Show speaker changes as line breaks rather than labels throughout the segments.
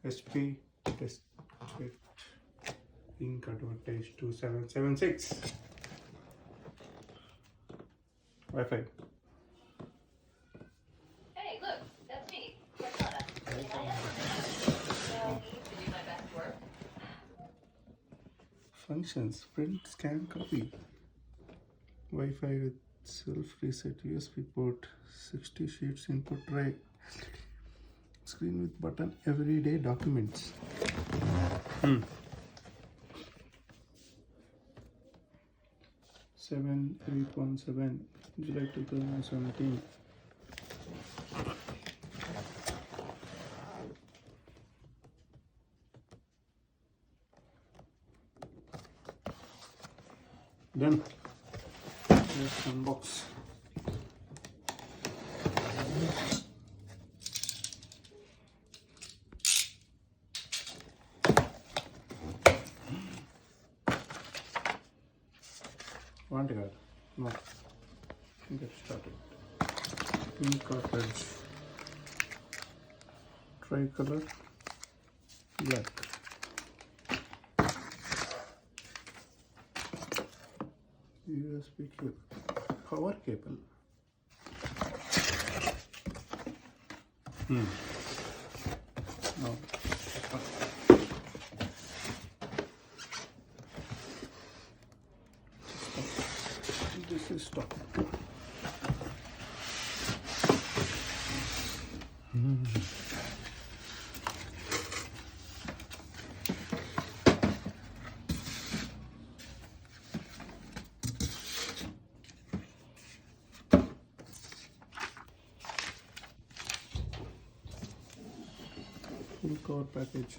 SP DeskJet ink advertise 2776 Wi-Fi.
Hey, look, that's me. Cortana. And I need to do my best work.
Functions: print, scan, copy. Wi-Fi with self-reset USB port, 60 sheets input tray. Screen with button, everyday documents. 7/8/17 July 2017. Done. Let's unbox. Want to go? No. Get started. Pink cartridge. Tricolor. Black. USB cable. Power cable. No. This is stock. Full cover package.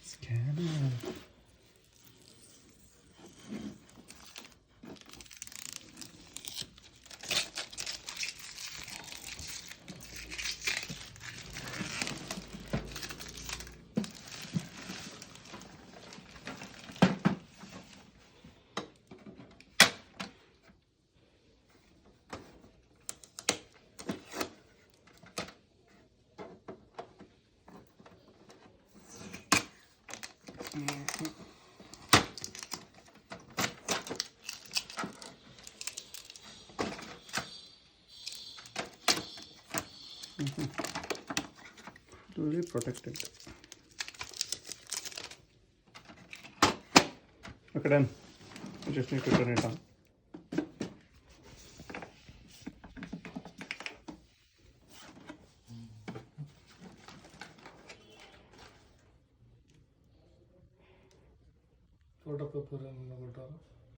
Scanner. Really protected. Okay, done. You just need to turn it on.
Photo paper and